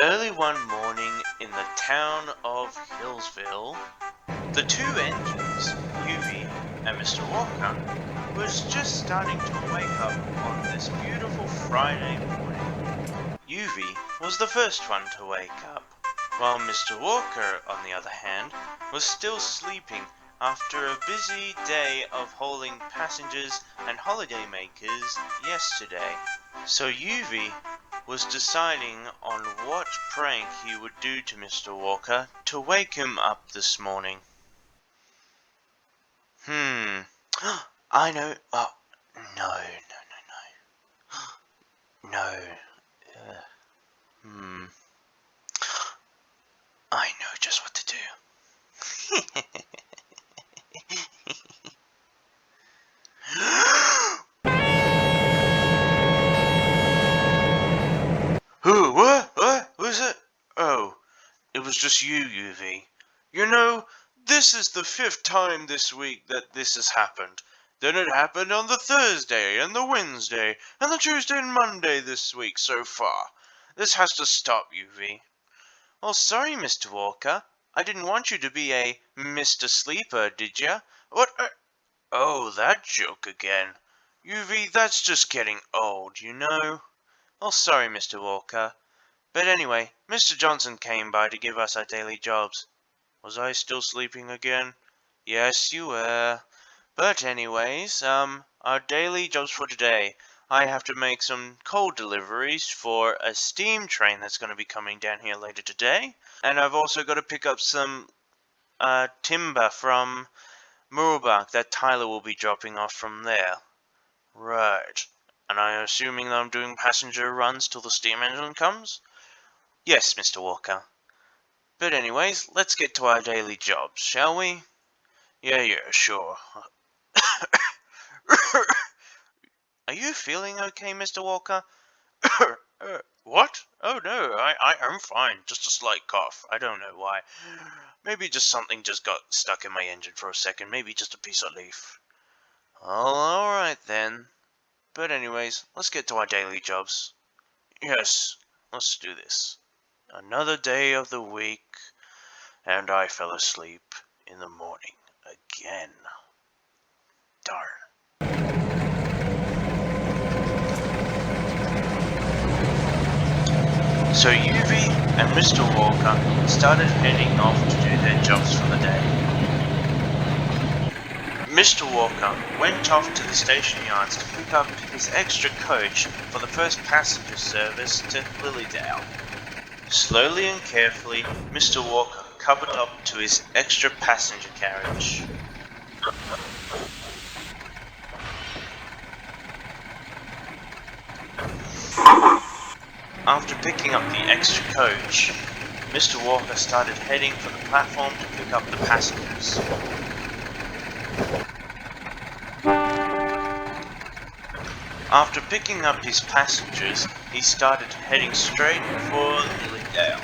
Early one morning in the town of Healesville, the two engines, UV and Mr. Walker, was just starting to wake up on this beautiful Friday morning. UV was the first one to wake up, while Mr. Walker, on the other hand, was still sleeping after a busy day of hauling passengers and holidaymakers yesterday. So UV was deciding on what prank he would do to Mr. Walker to wake him up this morning. I know. Oh, no. I know just what to do. Who? What? Who's it? Oh, it was just you, UV. You know, this is the 5th time this week that this has happened. Then it happened on the Thursday, and the Wednesday, and the Tuesday and Monday this week so far. This has to stop, UV. Well, sorry, Mr. Walker. I didn't want you to be a Mr. Sleeper, did ya? What? Oh, that joke again. UV, that's just getting old, you know. Well, sorry, Mr. Walker. But anyway, Mr. Johnson came by to give us our daily jobs. Was I still sleeping again? Yes, you were. But anyways, our daily jobs for today. I have to make some coal deliveries for a steam train that's going to be coming down here later today. And I've also got to pick up some timber from Muralbark that Tyler will be dropping off from there. Right. And I'm assuming that I'm doing passenger runs till the steam engine comes? Yes, Mr. Walker. But anyways, let's get to our daily jobs, shall we? Yeah, sure. Are you feeling okay, Mr. Walker? What? Oh no, I'm fine. Just a slight cough. I don't know why. Maybe just something just got stuck in my engine for a second. Maybe just a piece of leaf. Oh, alright then. But anyways, let's get to our daily jobs. Yes, let's do this. Another day of the week, and I fell asleep in the morning again. Darn. So UV and Mr. Walker started heading off to do their jobs for the day. Mr. Walker went off to the station yards to pick up his extra coach for the first passenger service to Lilydale. Slowly and carefully, Mr. Walker covered up to his extra passenger carriage. After picking up the extra coach, Mr. Walker started heading for the platform to pick up the passengers. After picking up his passengers, he started heading straight for Lilydale.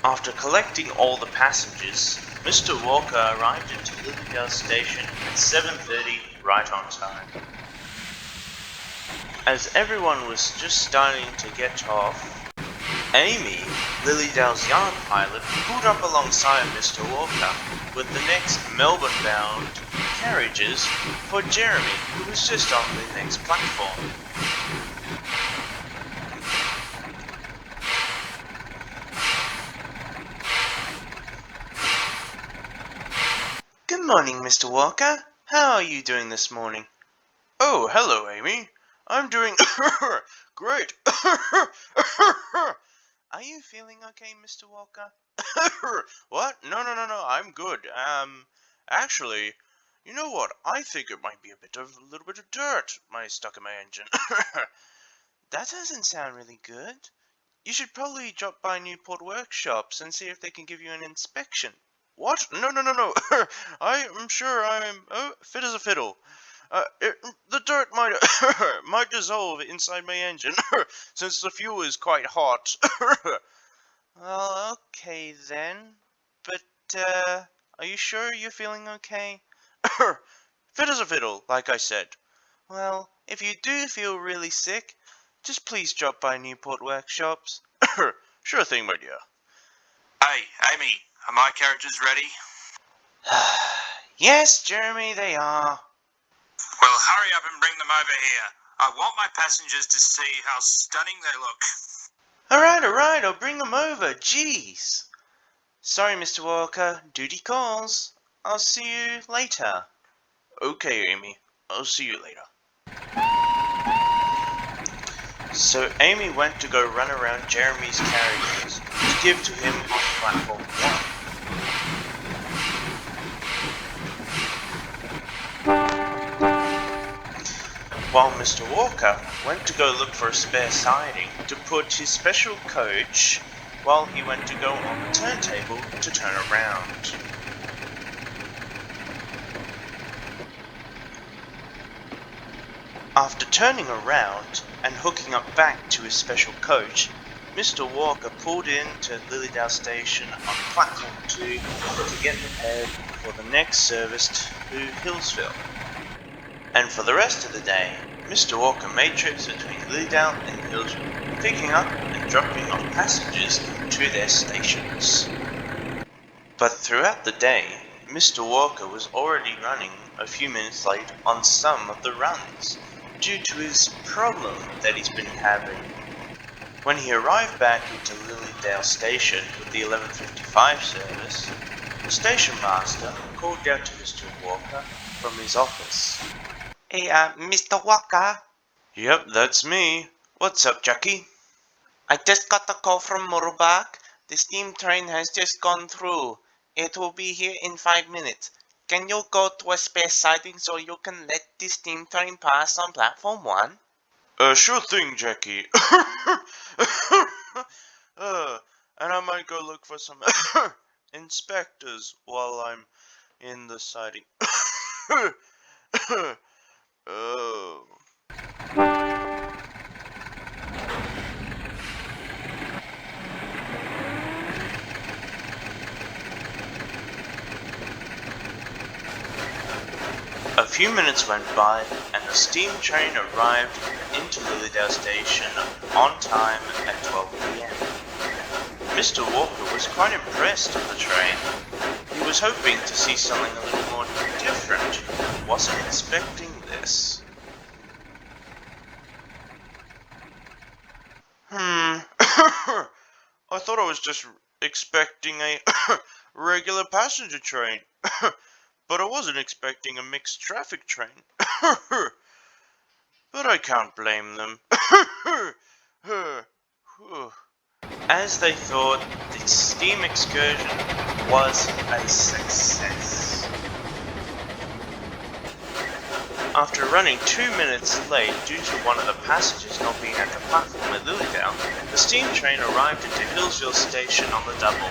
After collecting all the passengers, Mr. Walker arrived at Lilydale Station at 7:30 right on time. As everyone was just starting to get off, Amy, Lilydale's yard pilot, pulled up alongside Mr. Walker with the next Melbourne-bound carriages for Jeremy, who was just on the next platform. Good morning, Mr. Walker. How are you doing this morning? Oh, hello, Amy. I'm doing great. Are you feeling okay, Mr. Walker? What? No. I'm good. Actually, you know what? I think it might be a little bit of dirt stuck in my engine. That doesn't sound really good. You should probably drop by Newport Workshops and see if they can give you an inspection. What? No. I am sure I'm fit as a fiddle. The dirt might might dissolve inside my engine since the fuel is quite hot. Well, okay then. But are you sure you're feeling okay? Fit as a fiddle, like I said. Well, if you do feel really sick, just please drop by Newport Workshops. Sure thing, my dear. Hey, Amy, are my characters ready? Yes, Jeremy, they are. Well, hurry up and bring them over here. I want my passengers to see how stunning they look. Alright, I'll bring them over. Jeez. Sorry, Mr. Walker. Duty calls. I'll see you later. Okay, Amy. I'll see you later. So Amy went to go run around Jeremy's carriages to give to him on platform 1. While Mr. Walker went to go look for a spare siding to put his special coach while he went to go on the turntable to turn around. After turning around and hooking up back to his special coach, Mr. Walker pulled into Lilydale Station on platform 2 to get prepared for the next service to Healesville. And for the rest of the day, Mr. Walker made trips between Lilydale and Healesville, picking up and dropping off passengers to their stations. But throughout the day, Mr. Walker was already running a few minutes late on some of the runs, due to his problem that he's been having. When he arrived back into Lilydale Station with the 11:55 service, the station master called out to Mr. Walker from his office. Hey, Mr. Walker? Yep, that's me. What's up, Jackie? I just got a call from Murbach. The steam train has just gone through. It will be here in 5 minutes. Can you go to a spare siding so you can let the steam train pass on platform 1? Sure thing, Jackie. And I might go look for some inspectors while I'm in the siding. Oh. A few minutes went by, and the steam train arrived into Lilydale Station on time at 12 p.m. Mr. Walker was quite impressed with the train. He was hoping to see something a little more different. He wasn't expecting this. I thought I was just expecting a regular passenger train. But I wasn't expecting a mixed traffic train. But I can't blame them. As they thought, the steam excursion was a success. After running 2 minutes late due to one of the passengers not being at the platform at Lilydale, the steam train arrived into Healesville Station on the double.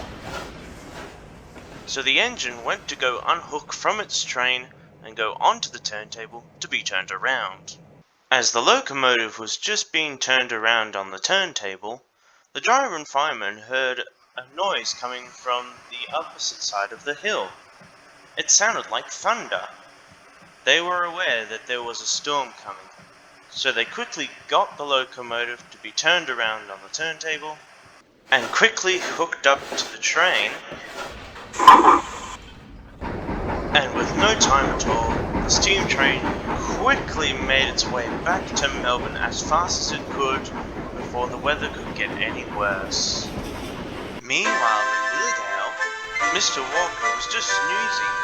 So the engine went to go unhook from its train and go onto the turntable to be turned around. As the locomotive was just being turned around on the turntable, the driver and fireman heard a noise coming from the opposite side of the hill. It sounded like thunder. They were aware that there was a storm coming, so they quickly got the locomotive to be turned around on the turntable and quickly hooked up to the train. And with no time at all, the steam train quickly made its way back to Melbourne as fast as it could before the weather could get any worse. Meanwhile, in Lilydale, Mr. Walker was just snoozing.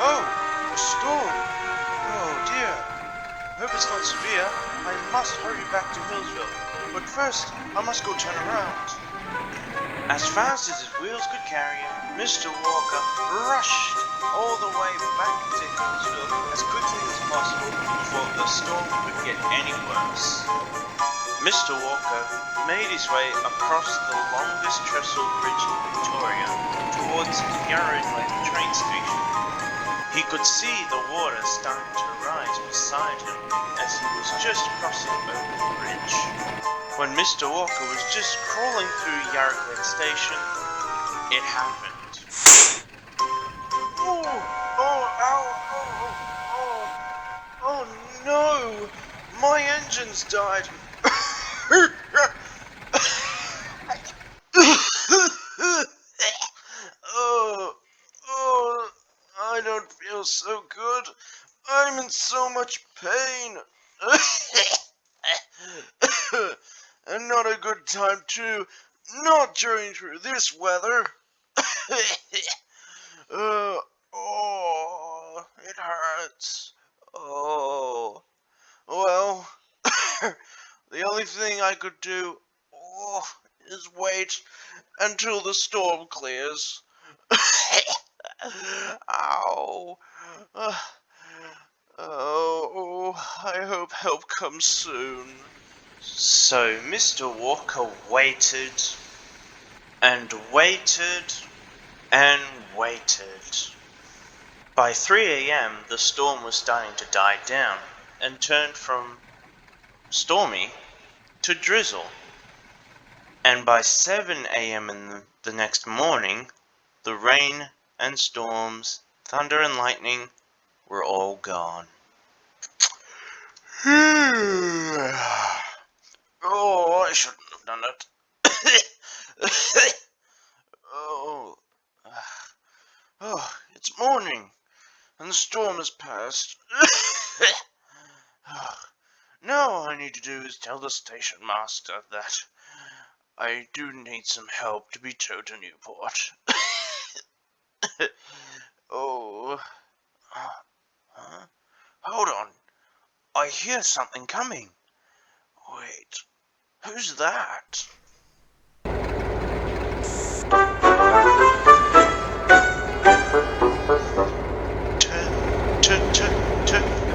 Oh, a storm! Oh dear! Hope it's not severe. I must hurry back to Healesville. But first, I must go turn around. As fast as his wheels could carry him, Mr. Walker rushed all the way back to Healesville as quickly as possible before the storm could get any worse. Mr. Walker made his way across the longest trestle bridge in Victoria towards Yarra train station. He could see the water starting to rise beside him as he was just crossing over the bridge. When Mr. Walker was just crawling through Yarra station, it happened. Oh, ow, oh no! My engine's died! Oh, I don't feel so good. I'm in so much pain. And not a good time too. Not during this weather. Oh, it hurts. Oh, well, the only thing I could do is wait until the storm clears. Ow. Oh, I hope help comes soon. So Mr. Walker waited and waited and waited. By 3 a.m. the storm was starting to die down and turned from stormy to drizzle. And by 7 a.m. in the next morning, the rain and storms, thunder and lightning were all gone. Oh, I shouldn't have done it. Oh, it's morning, and the storm has passed. Now all I need to do is tell the station master that I do need some help to be towed to Newport. Oh, huh? Hold on. I hear something coming. Wait, who's that?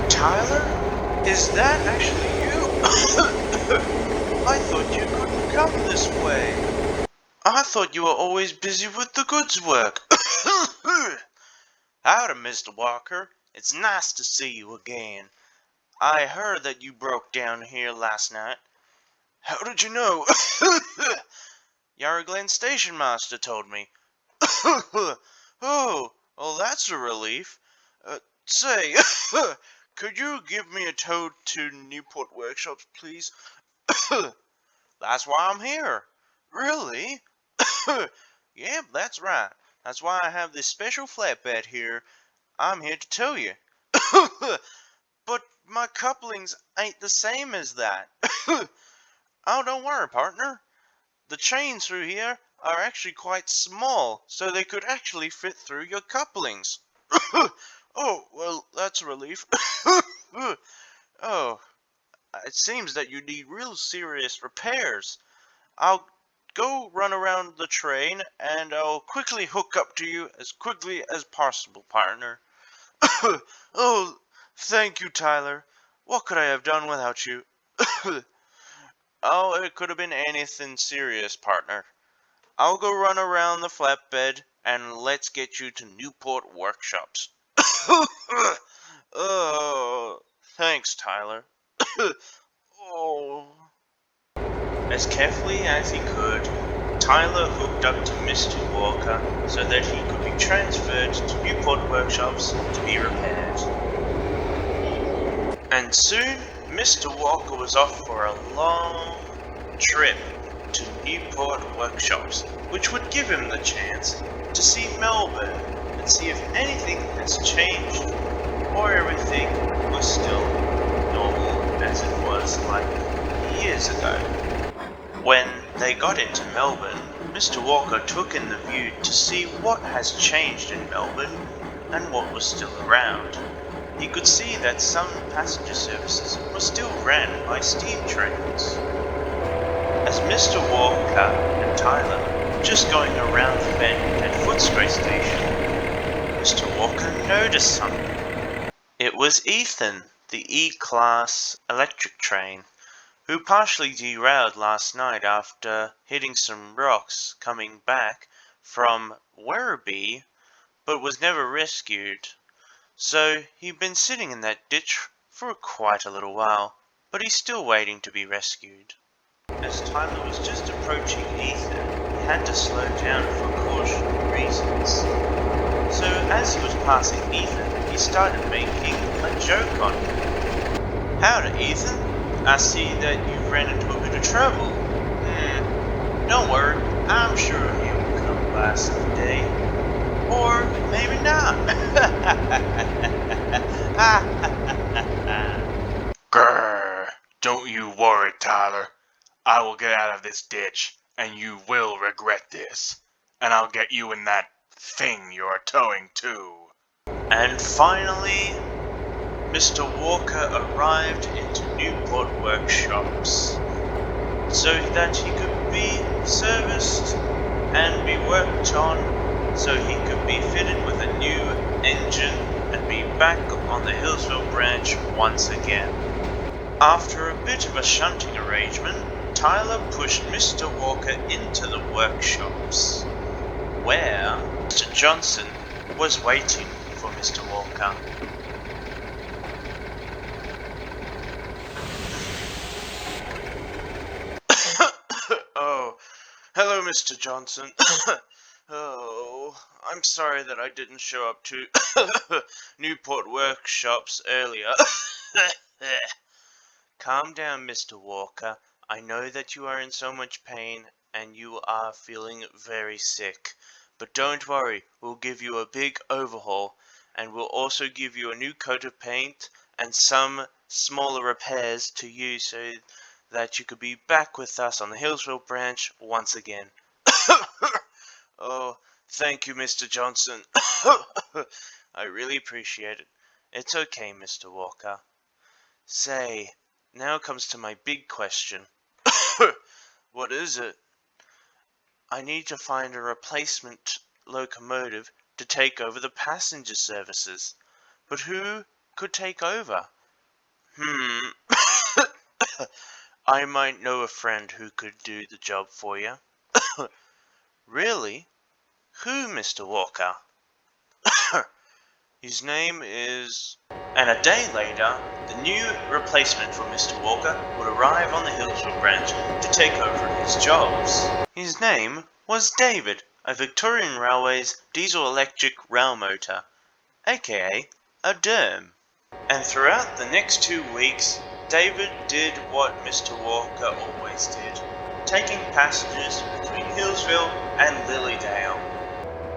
Tyler? Is that actually you? I thought you couldn't come this way. I thought you were always busy with the goods work. Howdy, Mr. Walker. It's nice to see you again. I heard that you broke down here last night. How did you know? Yarra Glen Station Master told me. Oh, well that's a relief. Say, could you give me a tow to Newport Workshops, please? That's why I'm here. Really? Yep, that's right. That's why I have this special flatbed here. I'm here to tow you. But my couplings ain't the same as that. Oh, don't worry, partner. The chains through here are actually quite small, so they could actually fit through your couplings. Oh, well, that's a relief. Oh, it seems that you need real serious repairs. I'll go run around the train, and I'll quickly hook up to you as quickly as possible, partner. Oh, thank you, Tyler. What could I have done without you? Oh, it could have been anything serious, partner. I'll go run around the flatbed, and let's get you to Newport Workshops. Oh, thanks, Tyler. Oh. As carefully as he could, Tyler hooked up to Mr. Walker so that he could be transferred to Newport Workshops to be repaired. And soon, Mr. Walker was off for a long trip to Newport Workshops, which would give him the chance to see Melbourne and see if anything has changed or everything was still normal as it was like years ago. When they got into Melbourne, Mr. Walker took in the view to see what has changed in Melbourne and what was still around. He could see that some passenger services were still ran by steam trains. As Mr. Walker and Tyler were just going around the bend at Footscray Station, Mr. Walker noticed something. It was Ethan, the E-Class electric train, who partially derailed last night after hitting some rocks coming back from Werribee, but was never rescued. So he'd been sitting in that ditch for quite a little while, but he's still waiting to be rescued. As Tyler was just approaching Ethan, he had to slow down for cautionary reasons. So as he was passing Ethan, he started making a joke on him. "Howdy, Ethan. I see that you've ran into a bit of trouble. Don't worry, I'm sure he will come by someday. Or maybe not." Grrr! Don't you worry, Tyler. I will get out of this ditch, and you will regret this. And I'll get you in that thing you're towing too. And finally, Mr. Walker arrived into Newport workshops so that he could be serviced and be worked on, so he could be fitted with a new engine and be back on the Healesville Branch once again. After a bit of a shunting arrangement, Tyler pushed Mr. Walker into the workshops, where Mr. Johnson was waiting for Mr. Walker. Oh, hello, Mr. Johnson. Oh, I'm sorry that I didn't show up to Newport workshops earlier. Calm down, Mr. Walker. I know that you are in so much pain and you are feeling very sick. But don't worry, we'll give you a big overhaul, and we'll also give you a new coat of paint and some smaller repairs to you so that you could be back with us on the Healesville Branch once again. Oh, thank you, Mr. Johnson. I really appreciate it. It's okay, Mr. Walker. Say, now comes to my big question. What is it? I need to find a replacement locomotive to take over the passenger services. But who could take over? I might know a friend who could do the job for you. Really? Who, Mr. Walker? His name is... And a day later, the new replacement for Mr. Walker would arrive on the Healesville Branch to take over his jobs. His name was David, a Victorian Railways diesel-electric railmotor, aka a DERM. And throughout the next 2 weeks, David did what Mr. Walker always did, taking passengers between Healesville and Lilydale.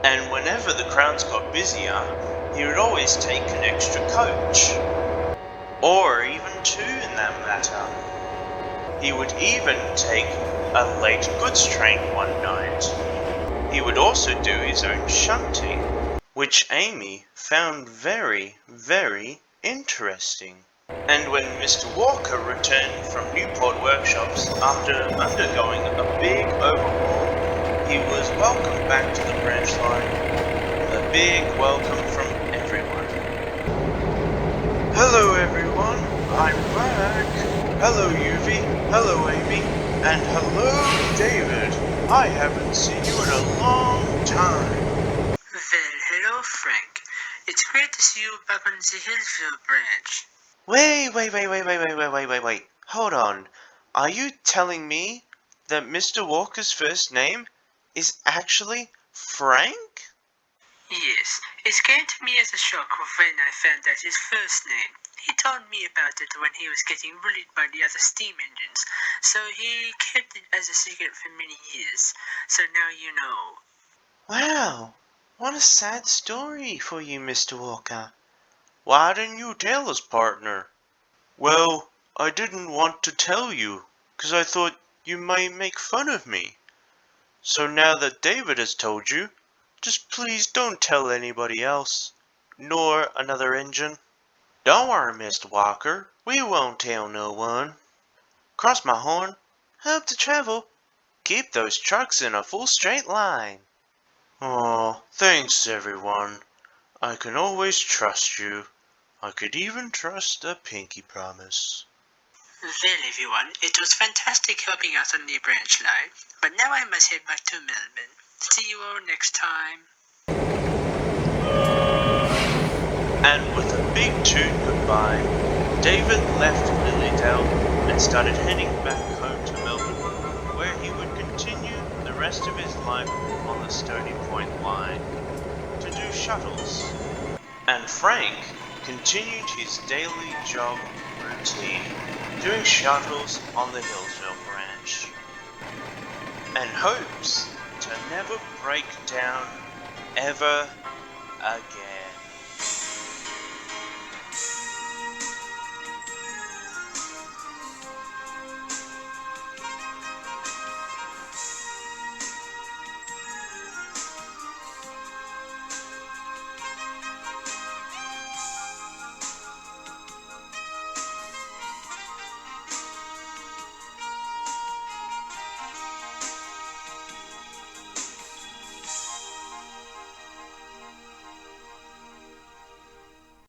And whenever the crowds got busier, he would always take an extra coach, or even 2 in that matter. He would even take a late goods train one night. He would also do his own shunting, which Amy found very, very interesting. And when Mr. Walker returned from Newport workshops after undergoing a big overhaul, he was welcomed back to the branch line with a big welcome from everyone. Hello, everyone. I'm back. Hello, Yuvi. Hello, Amy. And hello, David. I haven't seen you in a long time. Well, hello, Frank. It's great to see you back on the Healesville Branch. Wait. Hold on. Are you telling me that Mr. Walker's first name is actually Frank? Yes, it came to me as a shock when I found out his first name. He told me about it when he was getting bullied by the other steam engines, so he kept it as a secret for many years. So now you know. Wow, what a sad story for you, Mr. Walker. Why didn't you tell us, partner? Well, I didn't want to tell you, 'cause I thought you might make fun of me. So now that David has told you, just please don't tell anybody else. nor another engine. Don't worry, Mr. Walker. We won't tell no one. Cross my horn. Help to travel. Keep those trucks in a full straight line. Oh, thanks everyone. I can always trust you. I could even trust a pinky promise. Well, everyone, it was fantastic helping out on the branch line, but now I must head back to Melbourne. See you all next time. And with a big toot goodbye, David left Lilydale and started heading back home to Melbourne, where he would continue the rest of his life on the Stony Point line to do shuttles. And Frank continued his daily job routine, doing shuttles on the Healesville Branch, and hopes to never break down ever again.